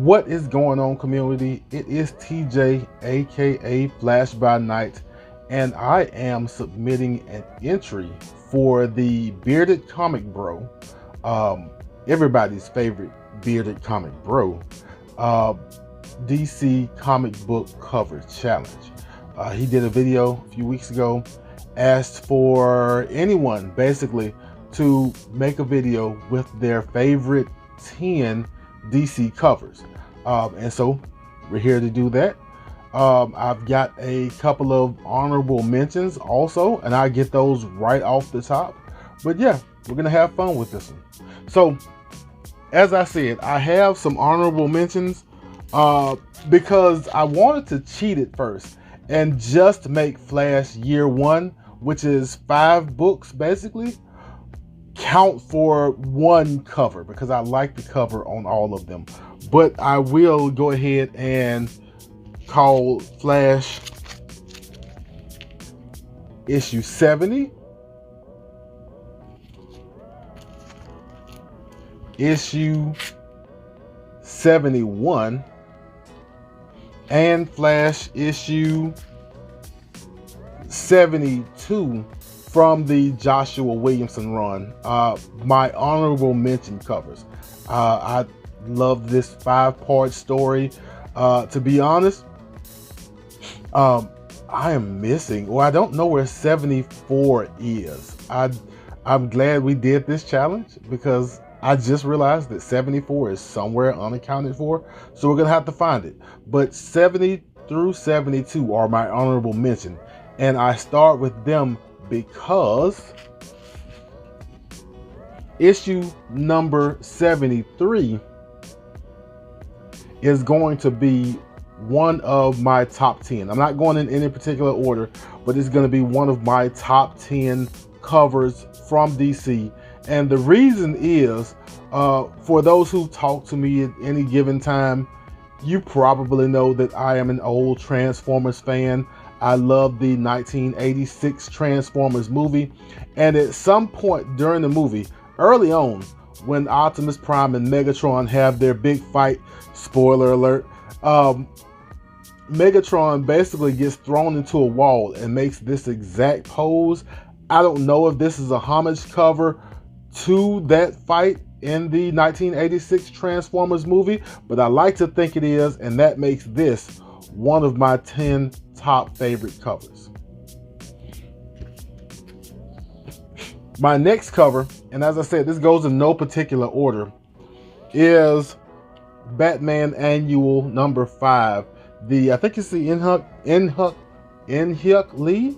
What is going on, community? It is TJ, aka Flash by Night, and I am submitting an entry for the Bearded Comic Bro, everybody's favorite bearded comic bro, DC comic book cover challenge. He did a video a few weeks ago, asked for anyone basically to make a video with their favorite 10 DC covers, and so we're here to do that. I've got a couple of honorable mentions also, and I get those right off the top. But yeah, we're gonna have fun with this one. So as I said, I have some honorable mentions because I wanted to cheat it first and just make Flash Year One, which is 5 books basically, count for one cover, because I like the cover on all of them. But I will go ahead and call Flash issue 70, issue 71, and Flash issue 72 from the Joshua Williamson run. My honorable mention covers. I love this 5-part story. To be honest, I am missing, or I don't know where 74 is. I'm glad we did this challenge, because I just realized that 74 is somewhere unaccounted for. So we're gonna have to find it. But 70 through 72 are my honorable mention, and I start with them because issue number 73 is going to be one of my top 10. I'm not going in any particular order, but it's going to be one of my top 10 covers from DC. And the reason is, for those who talk to me at any given time, you probably know that I am an old Transformers fan. I love the 1986 Transformers movie, and at some point during the movie, early on, when Optimus Prime and Megatron have their big fight, spoiler alert, Megatron basically gets thrown into a wall and makes this exact pose. I don't know if this is a homage cover to that fight in the 1986 Transformers movie, but I like to think it is, and that makes this one of my 10 top favorite covers. My next cover, and as I said, this goes in no particular order, is Batman Annual number 5. I think it's the Inhyuk Lee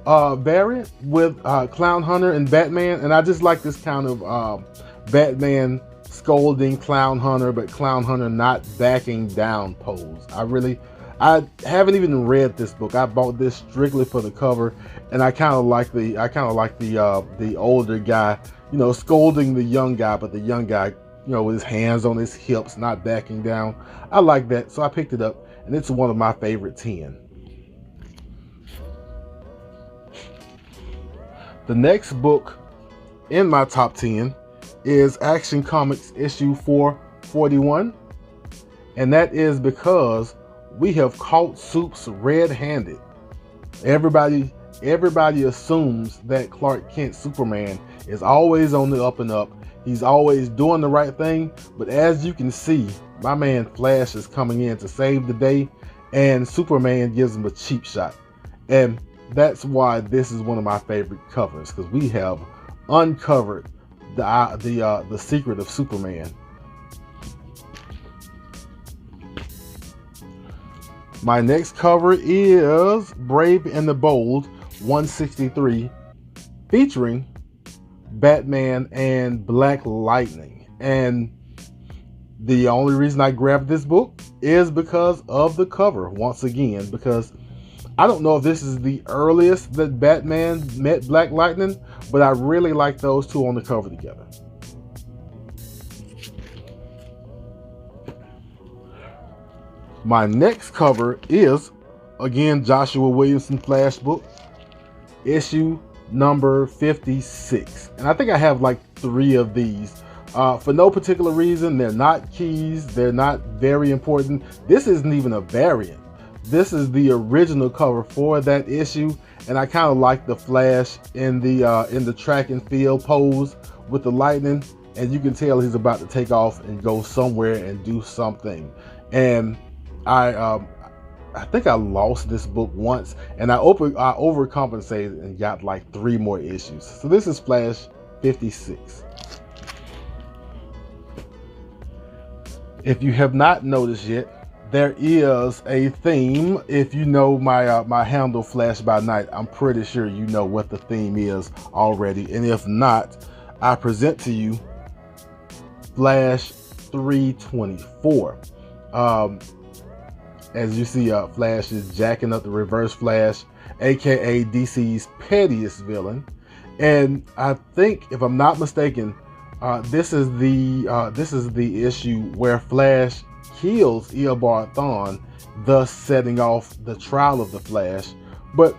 variant with Clown Hunter and Batman, and I just like this kind of Batman scolding Clown Hunter, but Clown Hunter not backing down pose. I haven't even read this book. I bought this strictly for the cover, and I kind of like the older guy, you know, scolding the young guy, but the young guy, you know, with his hands on his hips, not backing down. I like that, so I picked it up, and it's one of my favorite 10. The next book in my top 10 is Action Comics issue 441, and that is because we have caught Supes red-handed. Everybody assumes that Clark Kent Superman is always on the up and up. He's always doing the right thing, but as you can see, my man Flash is coming in to save the day, and Superman gives him a cheap shot. And that's why this is one of my favorite covers, because we have uncovered the secret of Superman. My next cover is Brave and the Bold 163, featuring Batman and Black Lightning. And the only reason I grabbed this book is because of the cover, once again, because I don't know if this is the earliest that Batman met Black Lightning, but I really like those two on the cover together. My next cover is, again, Joshua Williamson Flash book, issue number 56. And I think I have like 3 of these. For no particular reason. They're not keys. They're not very important. This isn't even a variant. This is the original cover for that issue, and I kind of like the Flash in the track and field pose with the lightning, and you can tell he's about to take off and go somewhere and do something. And I think I lost this book once, and I overcompensated and got like 3 more issues. So this is Flash 56. If you have not noticed yet, there is a theme. If you know my handle Flash by Night, I'm pretty sure you know what the theme is already. And if not, I present to you Flash 324. As you see, Flash is jacking up the Reverse Flash, aka DC's pettiest villain. And I think, if I'm not mistaken, this is the issue where Flash kills Eobard Thawne, thus setting off the trial of the Flash. But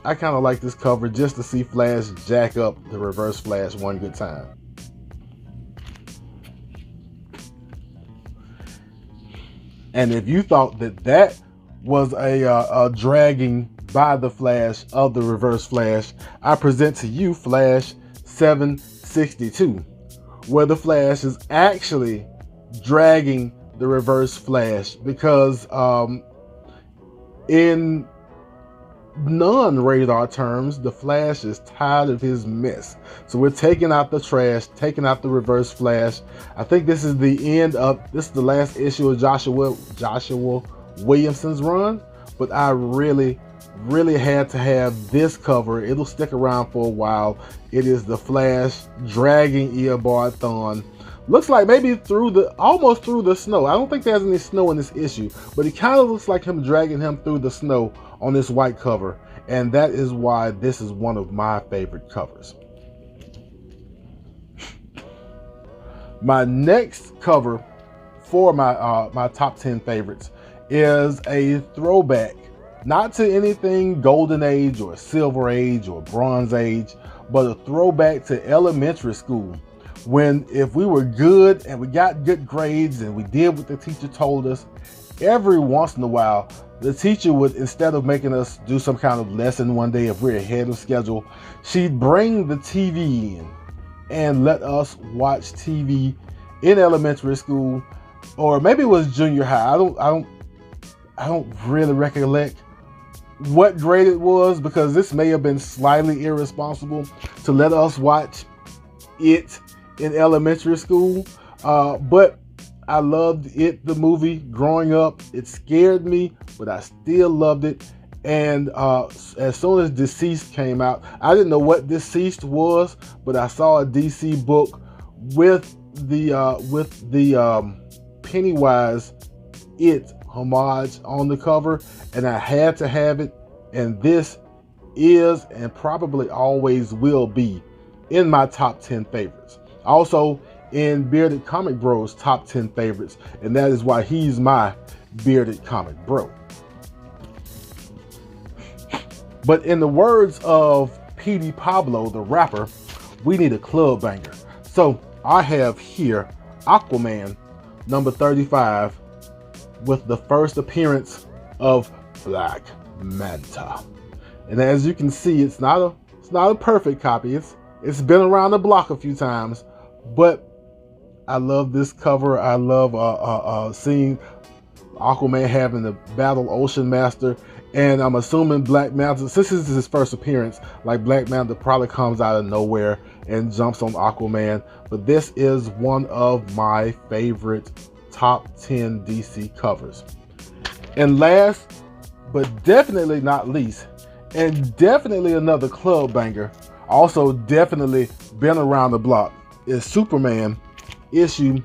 I kind of like this cover just to see Flash jack up the Reverse Flash one good time. And if you thought that was a dragging by the Flash of the Reverse Flash, I present to you Flash 762. Where the Flash is actually dragging the Reverse Flash, because in non-radar terms, the Flash is tired of his mess. So we're taking out the trash, taking out the Reverse Flash. I think this is the last issue of Joshua Williamson's run, but I really had to have this cover. It'll stick around for a while. It is the Flash dragging Eobard Thawne. Looks like maybe almost through the snow. I don't think there's any snow in this issue, but it kind of looks like him dragging him through the snow on this white cover. And that is why this is one of my favorite covers. My next cover for my top 10 favorites is a throwback. Not to anything Golden Age or Silver Age or Bronze Age, but a throwback to elementary school. When if we were good and we got good grades and we did what the teacher told us, every once in a while, the teacher would, instead of making us do some kind of lesson one day if we're ahead of schedule, she'd bring the TV in and let us watch TV in elementary school, or maybe it was junior high. I don't really recollect what grade it was, because this may have been slightly irresponsible to let us watch it in elementary school. But I loved it, the movie, growing up. It scared me, but I still loved it. And as soon as Deceased came out, I didn't know what Deceased was, but I saw a DC book with the Pennywise It homage on the cover, and I had to have it. And this is, and probably always will be, in my top 10 favorites. Also in Bearded Comic Bro's top 10 favorites, and that is why he's my Bearded Comic Bro. But in the words of P.D. Pablo, the rapper, we need a club banger. So I have here Aquaman number 35 with the first appearance of Black Manta. And as you can see, it's not a perfect copy. It's been around the block a few times, but I love this cover. I love seeing Aquaman having to battle Ocean Master. And I'm assuming Black Manta, since this is his first appearance, like Black Manta probably comes out of nowhere and jumps on Aquaman. But this is one of my favorite top 10 DC covers. And last, but definitely not least, and definitely another club banger, also definitely been around the block, is Superman issue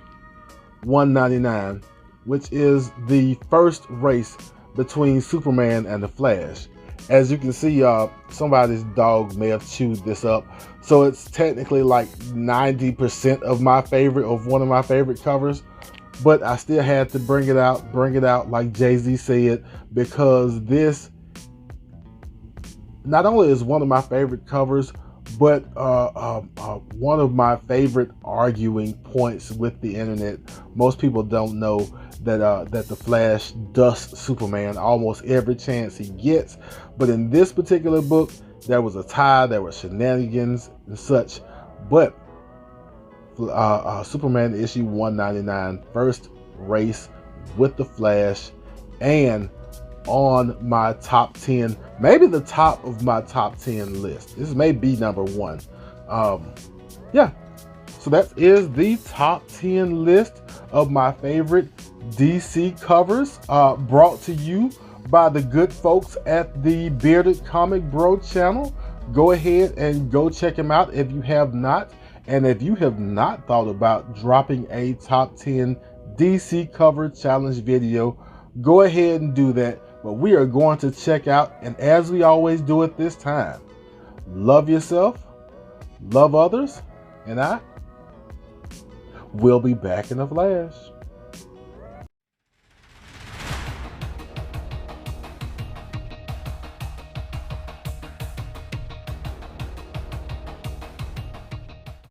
199, which is the first race between Superman and the Flash. As you can see, somebody's dog may have chewed this up, so it's technically like 90% of one of my favorite covers. But I still had to bring it out like Jay-Z said, because this not only is one of my favorite covers, But one of my favorite arguing points with the internet, most people don't know that the Flash dusts Superman almost every chance he gets. But in this particular book, there was a tie, there were shenanigans and such. But Superman issue 199, first race with the Flash, and on my top 10, maybe the top of my top 10 list. This may be number one. Yeah, so that is the top 10 list of my favorite DC covers, brought to you by the good folks at the Bearded Comic Bro channel. Go ahead and go check them out if you have not. And if you have not thought about dropping a top 10 DC cover challenge video, go ahead and do that. But we are going to check out, and as we always do at this time, love yourself, love others, and I will be back in a flash.